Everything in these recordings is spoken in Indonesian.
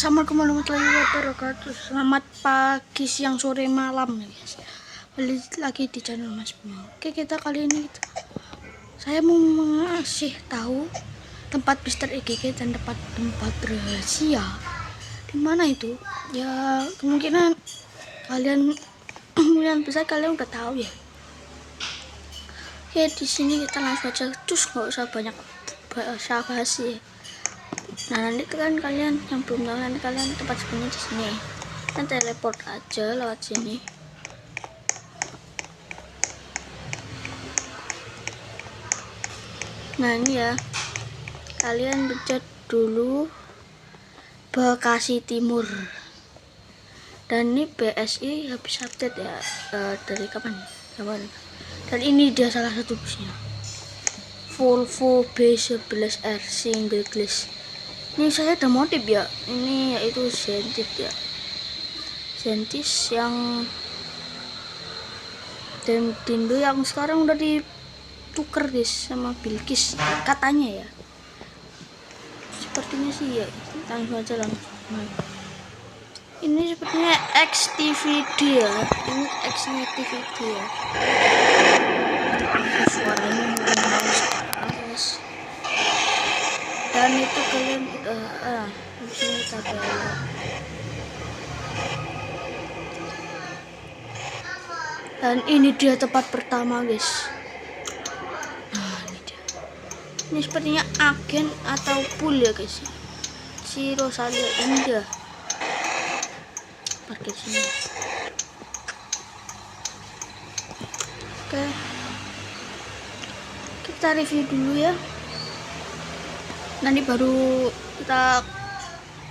Assalamualaikum warahmatullahi wabarakatuh. Selamat pagi, siang, sore, malam ya guys. Balik lagi di channel Mas Bimo. Oke, kita kali ini saya mau ngasih tahu tempat Mister EGG dan tempat rahasia. Di mana itu? Ya kemungkinan kalian besar kalian udah tahu ya. Oke, di sini kita langsung aja, cus, nggak usah banyak basa-basi ya. Nah, nanti kan kalian yang belum tahu, nanti kalian tempat sebenarnya di sini. Kan teleport aja lewat sini. Nah, ini ya. Kalian pencet dulu Bekasi Timur. Dan ini BSI habis update ya, dari kapan? Dan ini dia salah satu busnya. Volvo B11R single glass. Ini saya ada motif ya, ini yaitu Zentis ya, Zentis yang dan Dindo yang sekarang udah ditukar guys sama Bilkis katanya ya, sepertinya sih ya. Langsung aja langsung. Ini sepertinya XTVD ya, ini X-nya TVD ya. Suaranya guys. Dan itu kalian disini ada. Dan ini dia tempat pertama guys. Nah, ini dia. Ini sepertinya agen atau pool ya guys. Si Rosalia Indah parkir sini. Oke, kita review dulu ya. Nanti baru kita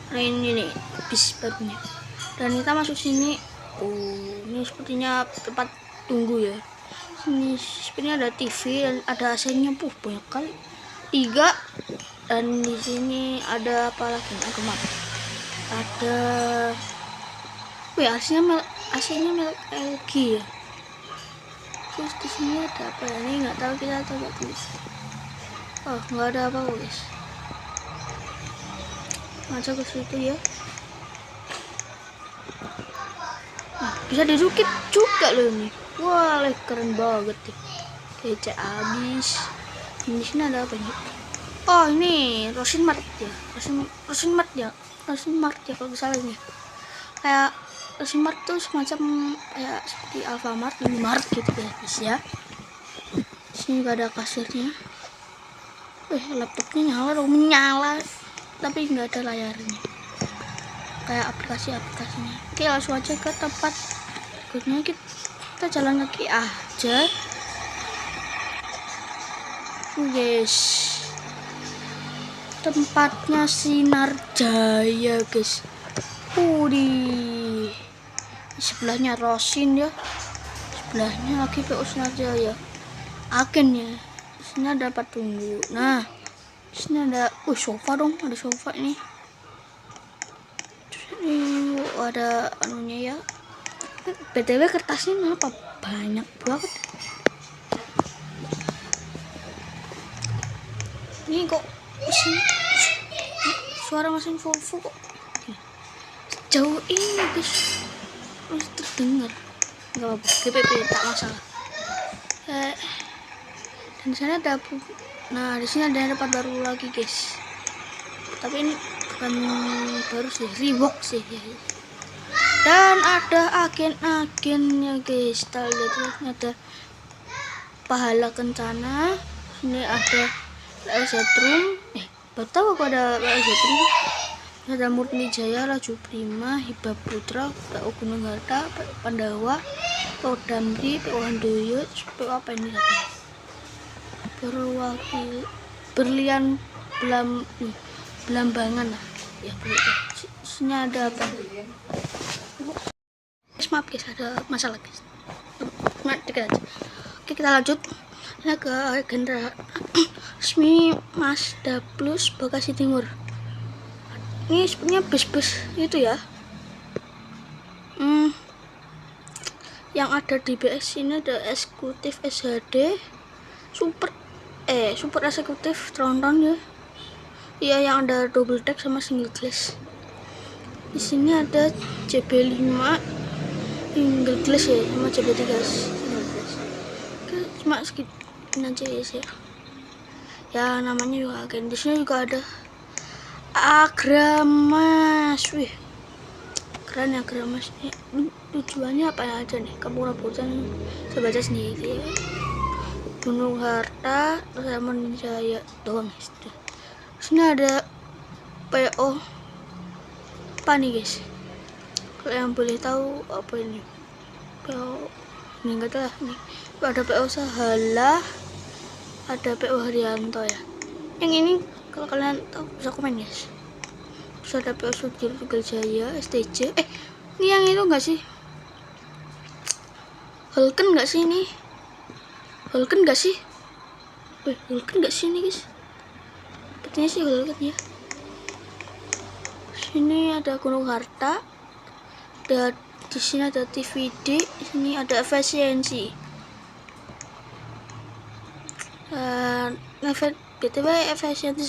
main ini bis barunya. Dan kita masuk sini. Ini sepertinya tempat tunggu ya. Sini sepertinya ada TV dan ada AC-nya, banyak kali, 3. Dan di sini ada apa lagi? Ada AC-nya merek LG ya. Terus di sini ada apa ya? Ini nggak tahu, kita coba tulis. Oh, nggak ada apa-apa guys. Masuk ke situ ya. Nah, bisa dirukit juga loh ini. Wah, keren banget deh. Kece abis. Di sini ada apa nih? Oh, ini Rosinmart ya. Rosinmart ya kalau misalnya ini. Kayak Rosinmart tuh semacam kayak seperti Alfamart, Mart gitu ya guys ya. Sini juga ada kasirnya. Laptopnya menyala tapi nggak ada layarnya, kayak aplikasinya. Oke, langsung aja ke tempat berikutnya. Kita jalan kaki aja guys. Tempatnya Sinar Jaya guys. Di sebelahnya Rosin ya, sebelahnya lagi PO Sinar Jaya agennya. Sini ada tempat tunggu. Nah, sini ada sofa dong, ada sofa ini. Terus ini ada anunya ya. BTW kertasnya kenapa banyak banget? Ini kok suara mesin Volvo kok jauh ini guys, masih terdengar. Nggak apa-apa, GPP tak masalah. Dan di sana ada nah, di sini ada tempat baru lagi guys, tapi ini bukan baru sih, Reebok sih ya. Dan ada agen-agennya guys. Kita lihat ada Pahala Kencana. Ini ada Setrum. Baru tahu aku ada Setrum. Ada Murni Jaya, Laju Prima, Hibah Putra, PO Gunung Harta, Pandawa, PO Damri, PO Handoyo, PO apa ini katanya? Berlian Belambangan lah ya. Sini ada apa? Maaf guys, ada masalah guys. Dekat aja. Oke, kita lanjut. Ini ke agenda resmi Mazda Plus Bekasi Timur. Ini sebenarnya bus-bus itu ya. Yang ada di BS ini ada eksekutif SHD, super eksekutif Tronton ya. Iya, yang ada double deck sama single glass. Di sini ada CB5 single glass ya, sama CB3 single glass. Cuma sekian aja ya. Ya namanya juga agen. Di sini juga ada Agramas. Wih, keren ya Agramas. Tujuannya apa aja nih? Kamu rebutan saya baca sendiri ya. Gunung Harta, Raman Jaya doang. Di sini ada PO apa nih guys? Kalau yang boleh tahu apa ini? PO ini enggak tahu nih. Ada PO Sahala, ada PO Haryanto ya. Yang ini kalau kalian tahu bisa komen guys. Terus ada PO Sudir Jaya, STJ. Ini yang itu enggak sih? Hulken enggak sih ini? Hulken enggak sih? Hulken enggak sih ini guys? Sepertinya sih Hulken ya. Sini ada Gunung Harta. Di sini ada TVD, di sini ada efisiensi. BTW efisiensi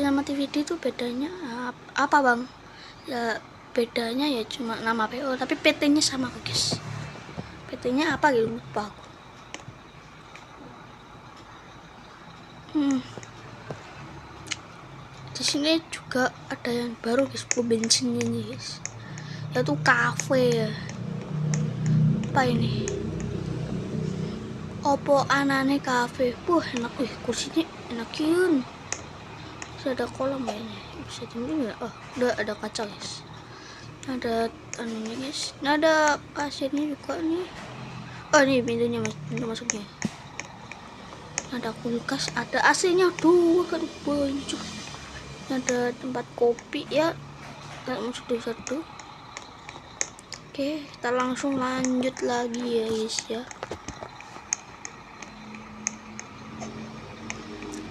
sama TVD itu bedanya apa bang? Ya bedanya ya cuma nama PO, tapi PT-nya sama guys. PT-nya apa gitu lupa aku. Di sini juga ada yang baru guys, pom bensinnya nih guys, yaitu kafe ya. Apa ini? Opo anane kafe. Enak, kursinya enakin. Terus ada kolam kayaknya. Bisa timbul nggak? Udah ada kaca guys. Ada anunya guys. Nah ada pasiennya juga nih. Nih pintu masuknya. Ada kulkas, ada AC-nya dua kan banyak. Ada tempat kopi ya. Kita masuk di satu. Oke, kita langsung lanjut lagi ya guys ya.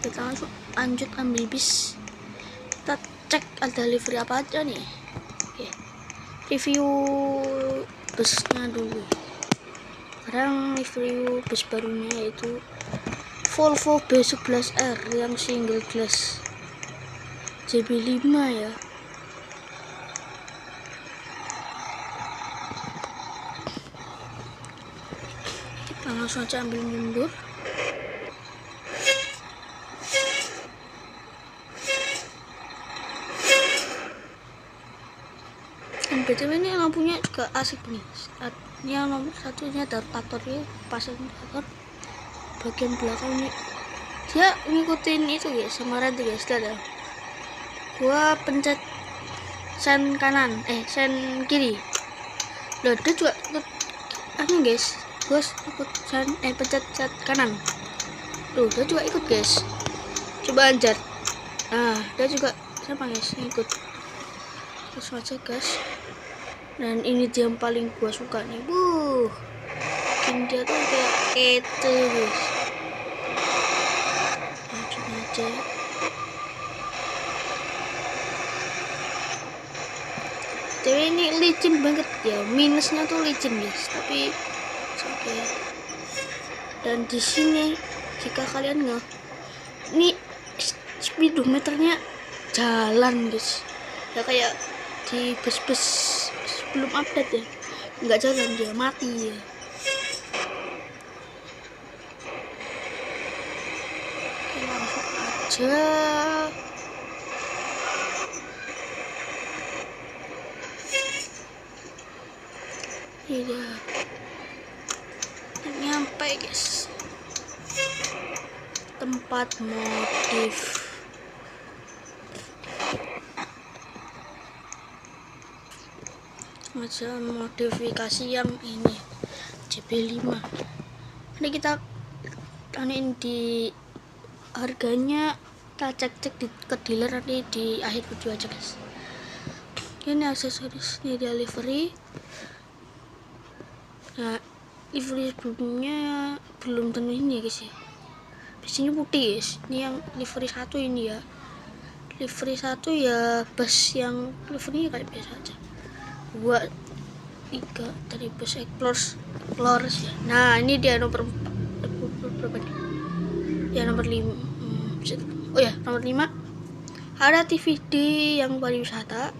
Kita langsung lanjut ambil bis. Kita cek ada livery apa aja nih. Oke, review busnya dulu. Sekarang review bus barunya yaitu Volvo B11R yang single glass CB5 ya. Kita langsung aja ambil mundur. Dan BTW ini lampunya juga asik nih. Ini yang nomor satunya ada rotatornya, pasang rotator. Bagian belakang ini dia ngikutin itu guys, sama rantai guys. Ada gua pencet sen kanan, sen kiri. Loh, dia juga ikut guys. Gua ikut pencet sen kanan. Tuh, dia juga ikut guys. Coba anjat. Nah, dia juga sama guys, ikut. Terus aja guys. Dan ini dia yang paling gua suka nih. Bikin dia tuh kayak itu guys. Lanjut aja. Tapi ini licin banget ya, minusnya tuh licin guys, tapi oke. Dan di sini jika kalian ini speedometernya jalan guys, ya kayak di bus-bus sebelum update ya, nggak jalan, dia mati ya. Oke, langsung aja. Iya, nyampe guys tempat modif. Macam modifikasi yang ini CB5. Ini kita tanin di harganya, kita cek ke dealer nanti di akhir video aja guys. Ini aksesoris, ini dia livery. Nah, livery sebelumnya belum tentu ini ya guys ya. Biasanya putih guys. Ini yang livery 1 ini ya. Livery 1 ya bus yang livery kayak biasa aja. 2, 3 dari bus Explorers ya. Nah, ini dia nomor 4. Berapa nih? Ya nomor 5. Oh ya, nomor 5. Ada TVD yang pariwisata.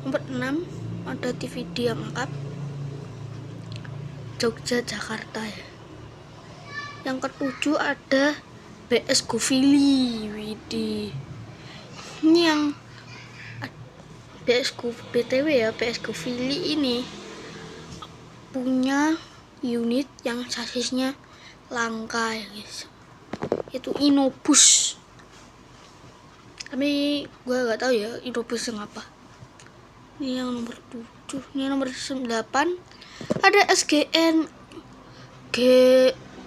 Nomor 6 ada TVD yang lengkap Jogja Jakarta ya. Yang ketujuh ada BS Govili. Widih. Ini yang BTW ya, BS Govili ini punya unit yang sasisnya langka ya guys. Itu Inobus. Tapi gue gak tahu ya Inobus yang apa. Ini yang nomor 7. Ini nomor 8 ada SGN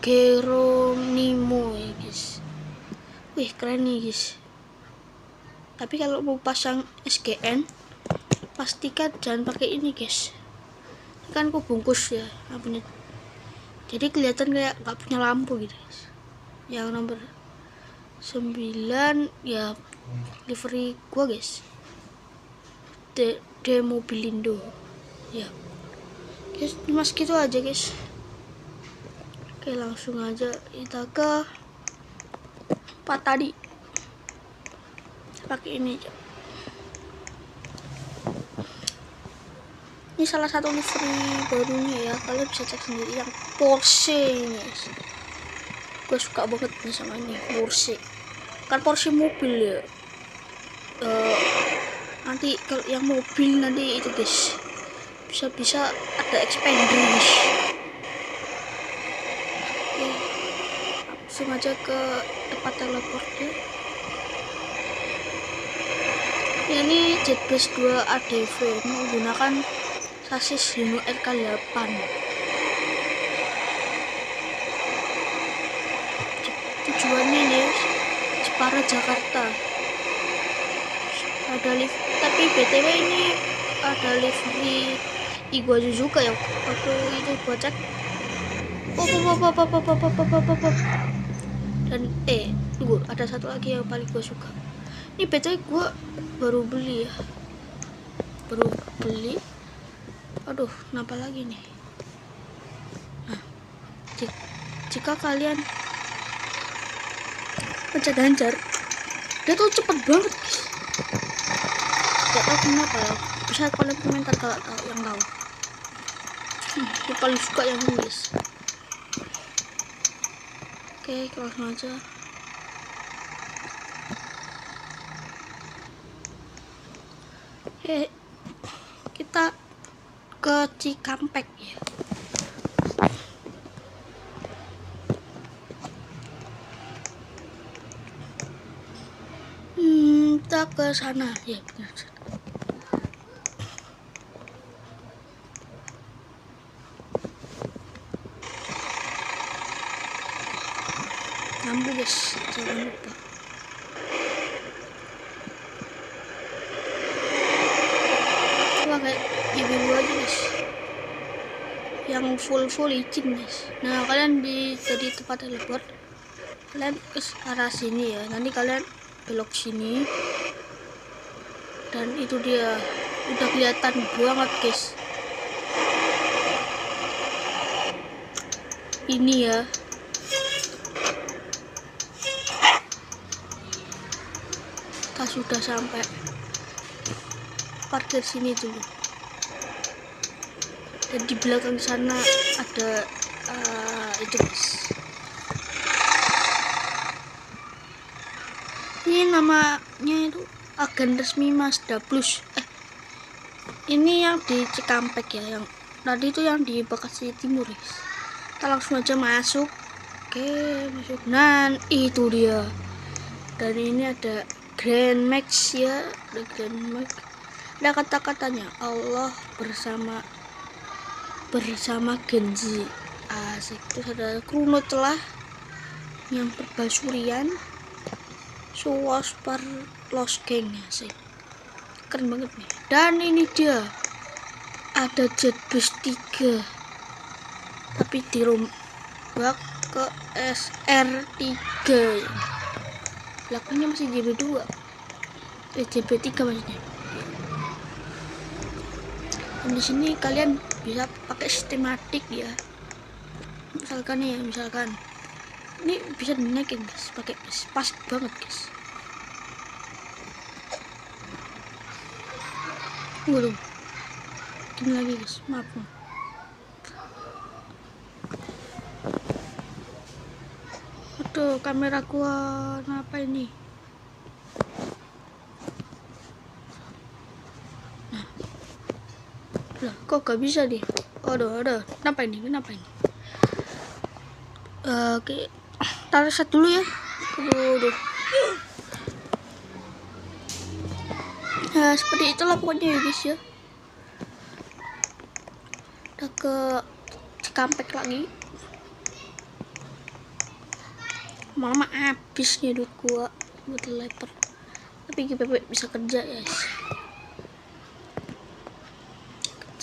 Geronimo ya guys. Wih keren nih guys. Tapi kalau mau pasang SGN pastikan jangan pakai ini guys. Ini kan aku bungkus ya lampunya. Jadi kelihatan kayak gak punya lampu gitu guys. Yang nomor 9 ya livery gua guys. Mobilindo ya guys. Cuma segitu aja guys. Oke langsung aja kita ke part tadi. Pakai ini aja. Ini salah satu livery barunya ya, kalian bisa cek sendiri yang Porsche ini guys. Gue suka banget nih sama ini Porsche. Kan Porsche mobil ya. Nanti kalau yang mobil nanti itu guys bisa ada expander guys. Oke, langsung aja ke tempat teleportnya. Ini Jetbus 2 ADV menggunakan sasis Hino RK8. Tujuannya nih Jepara Jakarta. Ada lift, tapi BTW ini ada livery Igwa Suzuka ya. Waktu itu gua cek. Dan tunggu, ada satu lagi yang paling gua suka. Ini BTW gua baru beli ya. Aduh, kenapa lagi nih? Nah, jika kalian pencet ganjar, dia tuh cepet banget guys. Gak tau kenapa ya. Bisa kalian komentar kalau yang tahu. Gue paling suka yang ini guys. Oke, langsung aja. Kita ke Cikampek ya. Kita ke sana ya, benar. Lampu guys, jangan lupa. Coba kayak ibu aja guys, yang full izin guys. Nah kalian di tadi tempat teleport, kalian ke arah sini ya. Nanti kalian belok sini, dan itu dia udah kelihatan banget guys. Ini ya. Kita sudah sampai. Parkir sini dulu. Dan di belakang sana ada itu guys. Ini namanya itu agen resmi Mazda Plus. Ini yang di Cikampek ya, yang tadi itu yang di Bekasi Timur guys. Kita langsung aja masuk. Oke, masuk. Nah, itu dia. Dan ini ada Grand Max ya, ada Grand Max. Ada kata-katanya Allah bersama Genji. Asik. Terus ada Kuno Celah yang perbasurian. Suwas per Los Geng. Asik. Keren banget nih. Dan ini dia. Ada Jetbus 3. Tapi dirombak ke SR3. Belakangnya masih JB2. JB3 maksudnya. Dan di sini kalian bisa pakai sistematik ya. Misalkan ini bisa dinaikin guys, pakai pas banget guys. Tunggu. Gini lagi guys, maaf. Aduh, kamera gua kenapa ini? Lah, kok gak bisa deh? Aduh, kenapa ini? Oke, taruh set dulu ya. Aduh. Nah, seperti itulah pokoknya ya guys ya. Udah ke Cikampek lagi. Mama habis nih duit gua buat leper. Tapi GPP bisa kerja ya guys.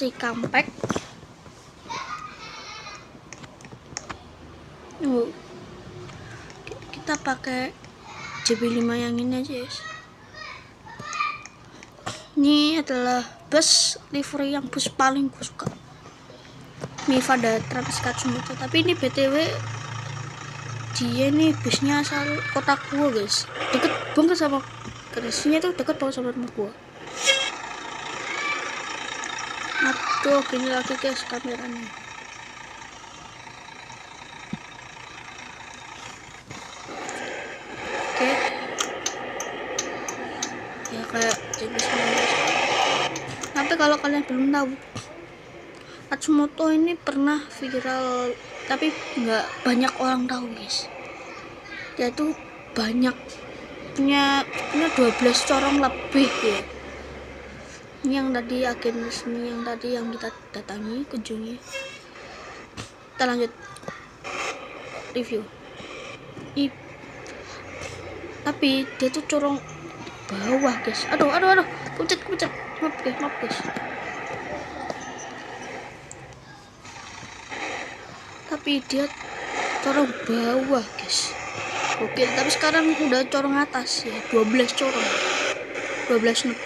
Cikampek. Kita pakai JB5 yang ini aja guys. Ini adalah bus livery yang bus paling gue suka, Mivada Trans Katsumoto. Tapi ini BTW dia nih busnya asal kota gua guys, deket banget sama kerasinya tuh, deket banget sama rumah gua. Aduh, gini lagi guys kameranya. Oke. Ya kayak jenis tapi kalau kalian belum tahu, Katsumoto ini pernah viral tapi nggak banyak orang tahu guys. Dia tuh banyak punya 12 corong lebih ya. Ini yang tadi agen resmi yang tadi yang kita datangi, kunjungi. Kita lanjut review. Tapi dia tuh corong bawah guys. Aduh, kucet. Maaf guys. Tapi dia corong bawah guys. Oke, tapi sekarang udah corong atas ya, 12 corong. 12 knot.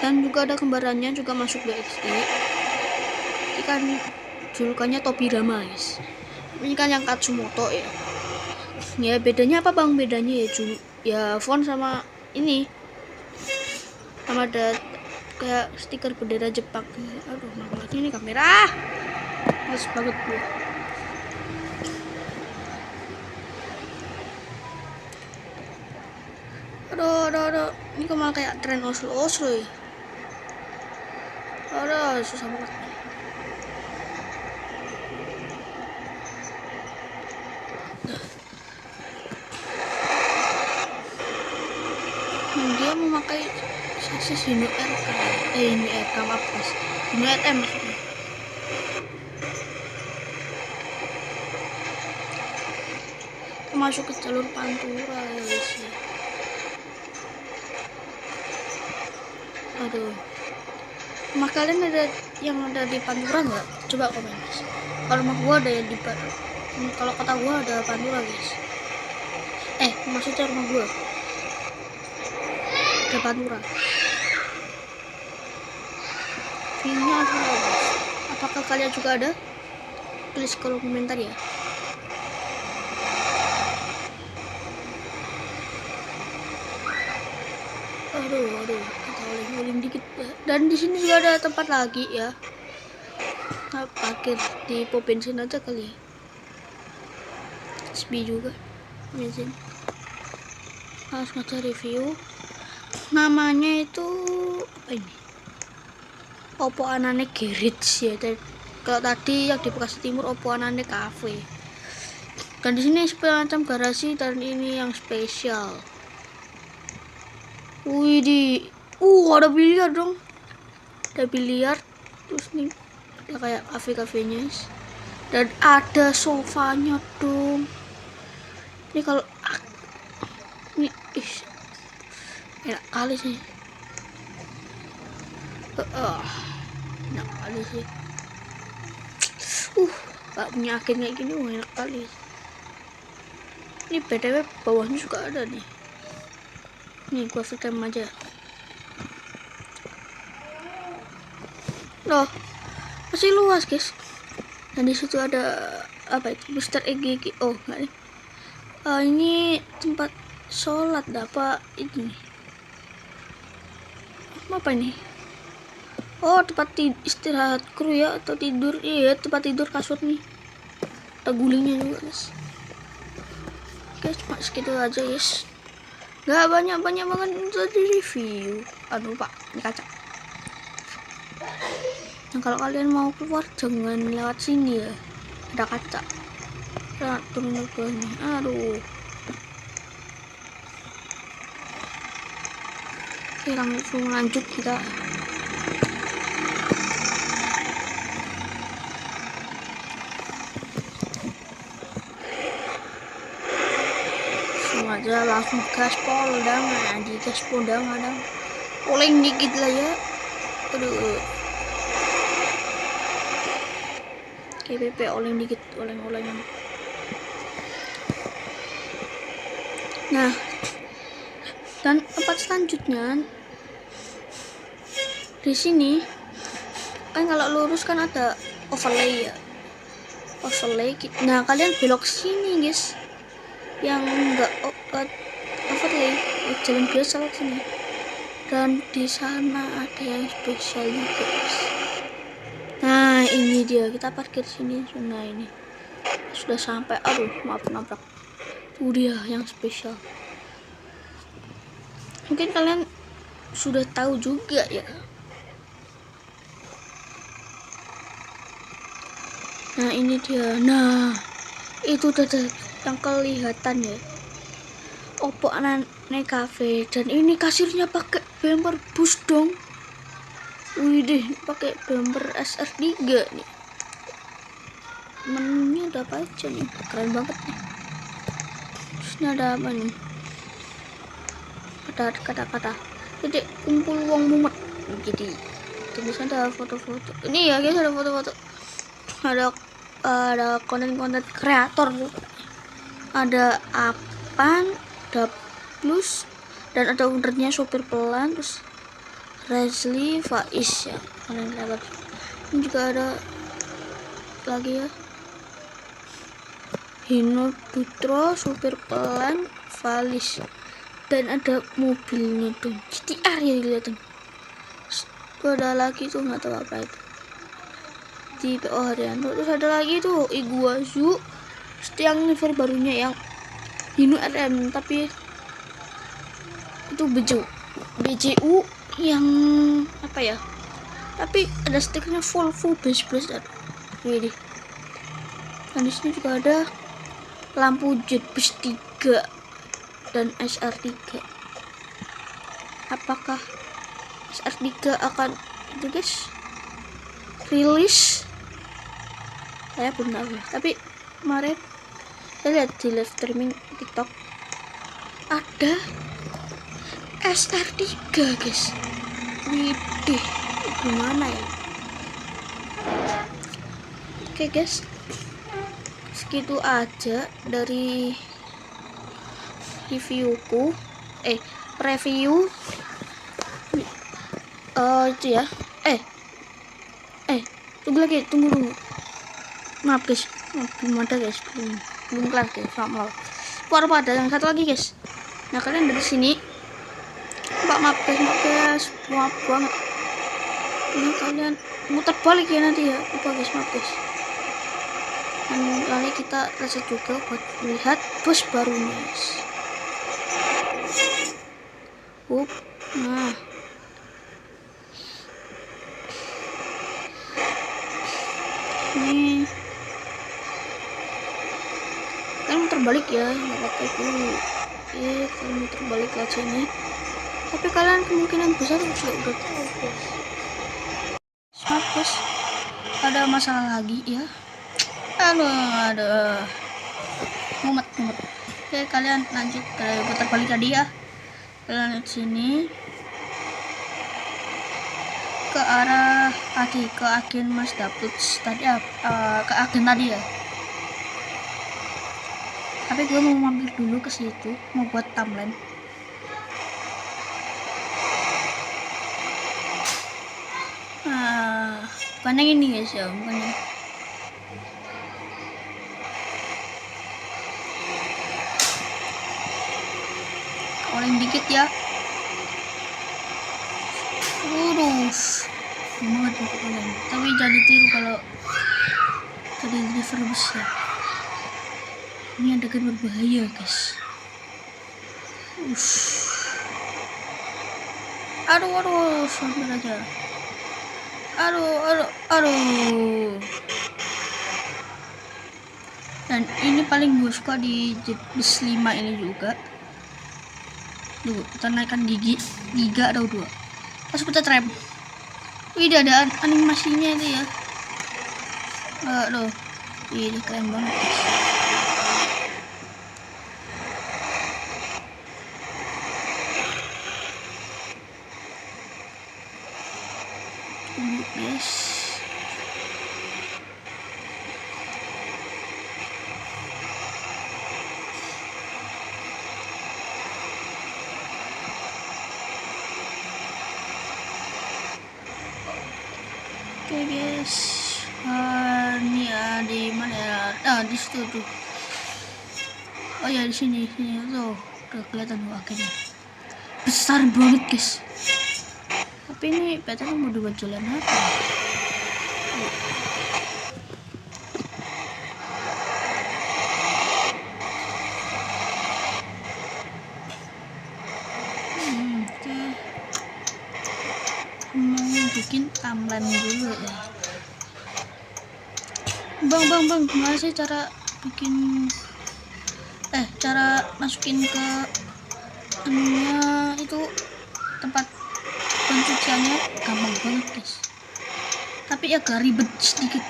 Dan juga ada kembarannya juga masuk BXD. Ini kan julukannya Tobirama guys. Ini kan yang Katsumoto ya. Ya bedanya apa bang? Bedanya ya font sama ini. Sama ada kayak stiker bendera Jepang. Aduh, mana lagi ini kamera? Males banget gue. Aduh. Ini kok malah kayak tren Oslo ya. Aduh, susah banget. Dia memakai sasis Hino RK. Ini RK maaf guys. Hino RM maksudnya. Masuk ke jalur Pantura ya guys ya. Aduh, rumah kalian ada yang ada di Pantura nggak? Coba komen guys. Kalau rumah gua ada yang di kalau kota gua ada Pantura guys. Maksudnya rumah gua ada Pantura. View-nya ada guys. Apakah kalian juga ada? Tulis kolom komentar ya. Aduh, kita oleng dikit ya. Dan di sini juga ada tempat lagi ya. Nah, parkir di pom bensin aja kali ya. SB juga bensin. Harus ngaca review. Namanya itu apa ini? Oppo Anane Garage ya. Kalau tadi yang di Bekasi Timur Oppo Anane Cafe. Dan di sini semacam garasi dan ini yang spesial. Wih ada biliar dong. Ada biliar. Terus nih ya kayak kafe-kafenya. Dan ada sofanya dong. Ini kalau ini enak kali sih. Enak kali sih. Gak punya agen kayak gini, enak kali. Ini BTW bawahnya juga ada nih. Nih gua film aja. Loh, masih luas guys. Dan di situ ada apa itu? Mister Egg. Oh, enggak nih. Ini tempat sholat apa ini? Apa ini? Oh, tempat istirahat kru ya, atau tidur. Iya, tempat tidur kasur nih. Ada gulingnya juga, guys. Oke, cuma segitu aja, guys. Gak banyak-banyak banget untuk di review. Aduh, Pak, ini kaca. Nah, kalau kalian mau keluar jangan lewat sini ya. Ada kaca. Nah, turun ke bawah nih. Aduh. Oke, langsung lanjut kita. Aja langsung gaspol dong, di gaspol dong, ada oleng dikit lah ya. Aduh, KPP oleng dikit, oleng-olengan. Nah, dan tempat selanjutnya di sini kan kalau lurus kan ada overlay ya, overlay. Nah, kalian belok sini guys, yang enggak overlay, jalan biasa ke sini. Dan di sana ada yang spesial juga guys. Nah, ini dia, kita parkir sini. Nah, ini sudah sampai. Aduh, maaf nabrak. Itu dia yang spesial. Mungkin kalian sudah tahu juga ya. Nah, ini dia. Nah, itu tadi yang kelihatan ya. Oppo Nane Cafe, dan ini kasirnya pakai bumper bus dong. Wih deh, pakai bumper SR3 nih. Menunya ada apa aja nih? Keren banget nih. Terus ini ada apa nih? Ada kata-kata. Jadi kumpul uang mumet. Jadi tulisannya ada foto-foto. Ini ya guys, ada foto-foto. Ada konten-konten kreator. Ada Apan, ada Plus, dan ada ownernya sopir pelan, terus Resli Faiz ya, kalian lihat. Ini juga ada lagi ya, Hino Putro sopir pelan Valis, dan ada mobilnya tuh GTR ya dilihatin. Tuh ada lagi tuh, nggak tahu apa itu, di PO Haryanto. Terus ada lagi tuh Iguazu, yang liver barunya yang Hino RM, tapi itu BJU yang apa ya, tapi ada stikernya Volvo base ini. Dan di sini juga ada lampu jet bus 3 dan SR3. Apakah SR3 akan itu guys rilis? Saya belum tahu, tapi kemarin saya lihat di live streaming TikTok ada SR3 guys. Widih, gimana ya? Oke guys, segitu aja dari review itu ya. Tunggu dulu, maaf guys, belum ada guys, belum kelar guys, maaf. Ada yang satu lagi guys. Nah, kalian dari sini, maaf guys, maaf banget. Nah, kalian muter balik ya nanti ya, guys, maaf guys. Dan kali kita reset juga buat melihat bus barunya guys. Nah, ini kan muter balik ya, nggak apa-apa itu. Kalian muter balik aja nih, tapi kalian kemungkinan besar sudah tahu guys. Maaf guys, ada masalah lagi ya. Aduh, mumet. Oke, kalian lanjut ke putar balik tadi ya. Kalian lihat sini ke arah tadi, ke agen Mas Daput tadi, ke agen tadi ya. Tapi gue mau mampir dulu ke situ, mau buat timeline. Bukan yang ini guys ya, bukan yang oleng dikit ya. Lurus. banget untuk kalian, tapi jangan ditiru kalau tadi river bus ya. Ini adegan berbahaya guys. Aduh, sampai aja. Aduh. Dan ini paling gue suka di Jet Bus 5 ini juga. Tuh, kita naikkan giga atau 2. Pas kita tram. Wih, ada animasinya itu ya. Aduh. Ini keren banget guys. Tunggu guys. Oke guys, ini ya di mana ya? Di situ tuh. Oh ya, di sini tuh udah kelihatan tuh akhirnya besar banget guys. Tapi ini petanya mau dibuat jalan apa? Oke. Mau bikin timeline dulu ya. Bang, gimana sih cara bikin cara masukin ke anunya itu tempat pencuciannya? Gampang banget guys, tapi agak ribet sedikit.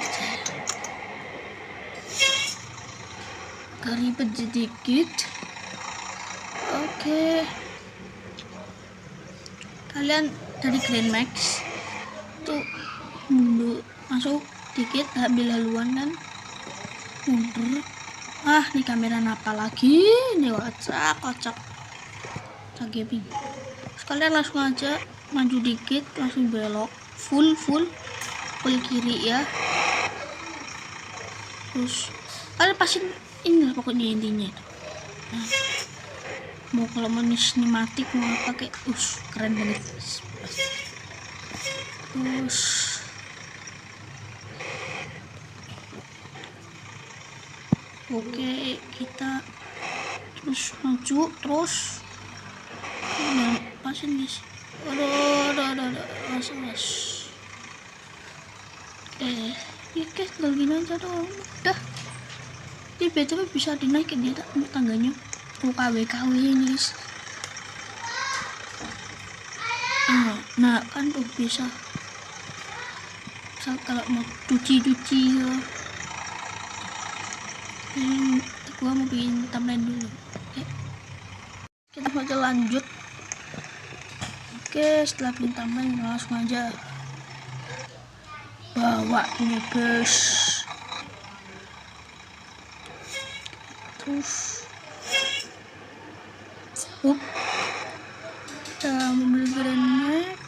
Oke. Kalian dari Grand Max tuh mundur, masuk dikit, ambil haluan dan mundur. Nih kamera apa lagi? Ini kocak gaming. Kalian langsung aja maju dikit, langsung belok full kiri ya. Terus kalian pasti ini pokoknya intinya. Mau kalau mau sinematik mau pakai keren banget. Terus oke, kita terus maju terus dan pasin guys. Aduh, mas. Ya guys, tinggal gini aja dong. Udah. Di BTW bisa dinaikin ya tangganya. KW ini guys. Nah kan tuh bisa. Misal kalau mau cuci ya. Gua mau bikin timeline dulu. Oke. Kita aja lanjut. Oke, setelah bikin timeline langsung aja bawa ini guys. Terus kita mobil gerennya.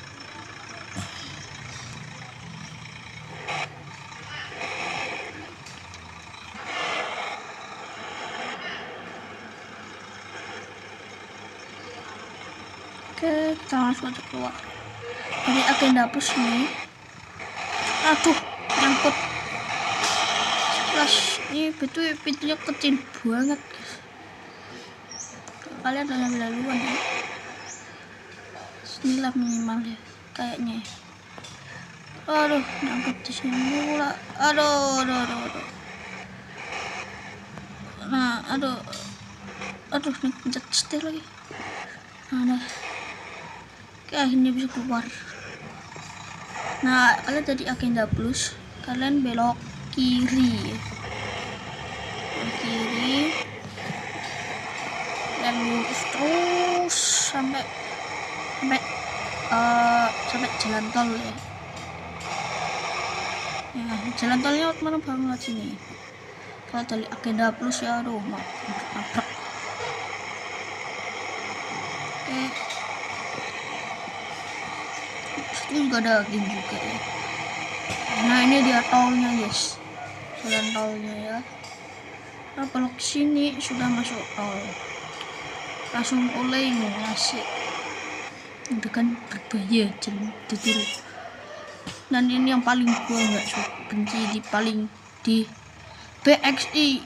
Oke, kita langsung aja keluar. Jadi agenda plus ini. Aduh, nyangkut. Ini betul pintunya kecil banget guys. Kalian udah ngambil haluan ya. Sinilah minimal ya kayaknya. Aduh, nyangkut di sini pula. Aduh. Nah, aduh, pencet setir lagi. Nah, akhirnya bisa keluar. Nah, kalian tadi agenda plus, kalian belok kiri dan lurus terus sampai jalan tol ya. Jalan tolnya mana banget sini. Kalau tadi agenda plus ya, aduh, nabrak. Oke. Itu juga ada game juga ya. Nah, ini dia tolnya guys, jalan tolnya ya. Nah, kalau kesini sudah masuk tol, langsung oleh ngasih. Udah kan berbahaya jalan dulu. Dan ini yang paling gua nggak benci di BXI,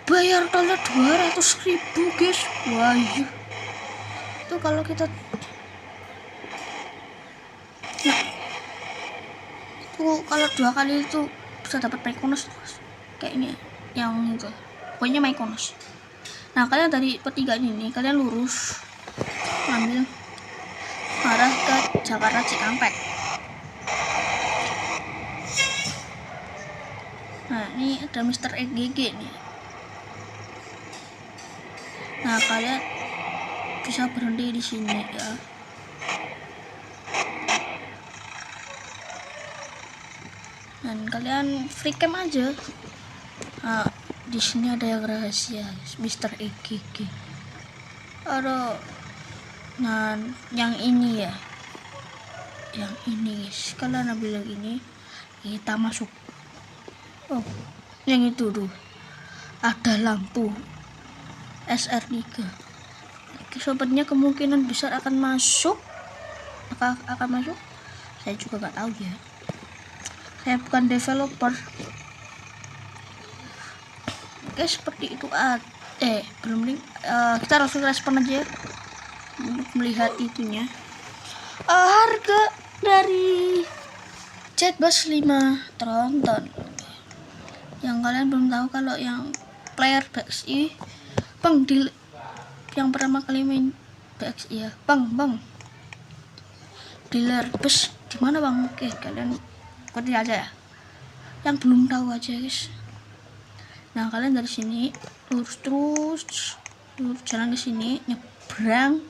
bayar dolar 200.000 guys. Wah iya. Itu kalau kita kalau 2 kali itu bisa dapat Mykonos kayaknya yang itu, pokoknya Mykonos. Nah kalian dari pertigaan ini kalian lurus ngambil arah ke Jakarta Cikampek. Nah ini ada Mr. EGG nih. Nah kalian bisa berhenti di sini ya. Dan kalian free camp aja. Nah, di sini ada yang rahasia, Mr. EGG. Aduh. Nah, yang ini ya. Yang ini guys. Kalian ambil yang ini, kita masuk. Oh, yang itu tuh. Ada lampu SR3. Sobatnya kemungkinan besar akan masuk. Apakah akan masuk? Saya juga nggak tahu ya. Saya bukan developer. Oke, seperti itu. Belum nih. Kita langsung respon aja untuk melihat itunya. Harga dari Jetbus 5 tronton. Yang kalian belum tahu, kalau yang player BXI, bang, yang pertama kali main BXI ya, bang, dealer bus di mana bang? Oke, kalian ikuti aja ya. Yang belum tahu aja guys. Nah kalian dari sini lurus jalan ke sini, nyebrang,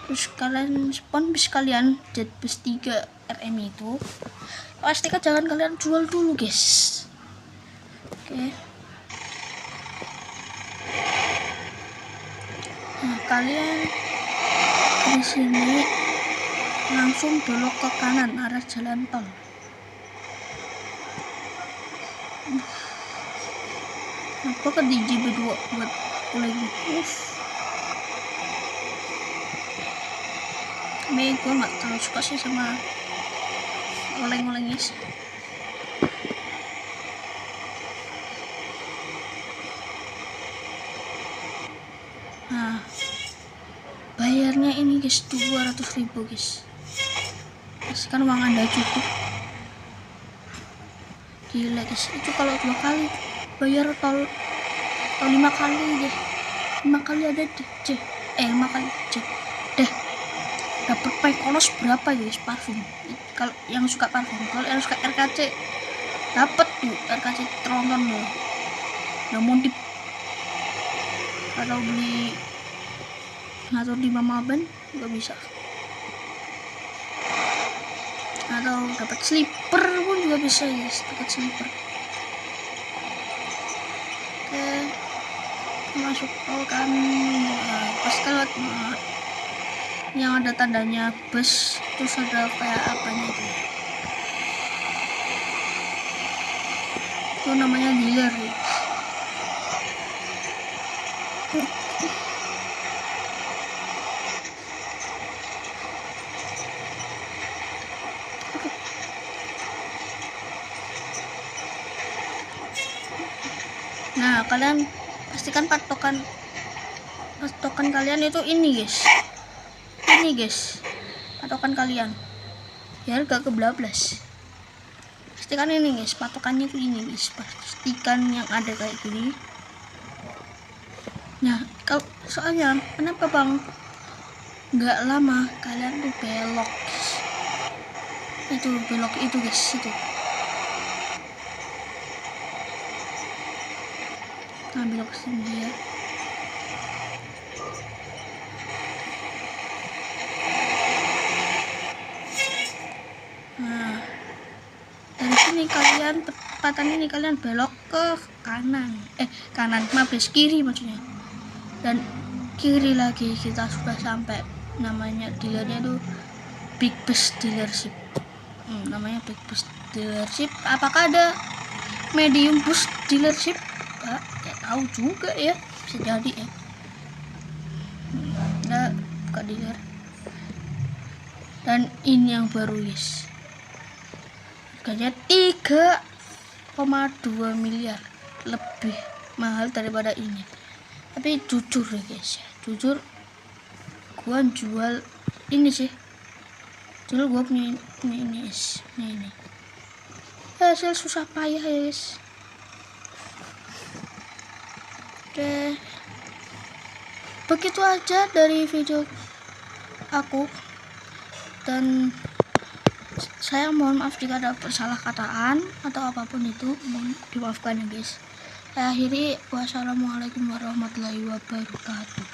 terus kalian spawn bis kalian Jetbus 3 RM itu. Pastikan jangan kalian jual dulu guys. Oke. Nah kalian di sini langsung belok ke kanan arah jalan tol. Apa ke DJ berdua buat oleng. Tapi gue nggak terlalu suka sih sama oleng-oleng guys. Nah bayarnya ini guys 200.000 guys. Kan uang anda cukup. Gila guys, itu kalau 2 kali bayar tol 5 kali deh, 5 kali ada deh 5 kali deh dapat Mykonos berapa guys, parfum. Kalau yang suka parfum, kalau yang suka RKC dapat tuh RKC tronton loh. Nah modif atau beli atau di Mama Ben juga bisa, atau dapat slipper pun juga bisa guys, dapat slipper. Oke, masuk tol kan. Pas kalau yang ada tandanya bus, terus ada kayak apanya itu namanya dealer ya. Nah kalian pastikan patokan kalian itu ini guys, patokan kalian biar gak kebablas. Pastikan ini guys, patokannya itu ini guys, pastikan yang ada kayak gini. Nah kalau soalnya kenapa bang nggak lama kalian tuh belok guys. Itu belok itu guys, itu belok ke sini ya. Nah dari sini kalian perempatan ini kalian belok ke kanan, kiri maksudnya, dan kiri lagi kita sudah sampai. Namanya dealernya tuh Big Bus Dealership. Namanya Big Bus Dealership. Apakah ada Medium Bus Dealership? Ya tahu juga ya, bisa jadi ya. Buka dealer. Dan ini yang baru guys, harganya 3,2 miliar, lebih mahal daripada ini. Tapi jujur ya guys, jujur gua jual ini sih, dulu gua punya ini guys, ini hasil susah payah ya guys. Oke, begitu aja dari video aku, dan saya mohon maaf jika ada salah kataan atau apapun itu, mohon dimaafkan ya guys. Saya akhiri, wassalamualaikum warahmatullahi wabarakatuh.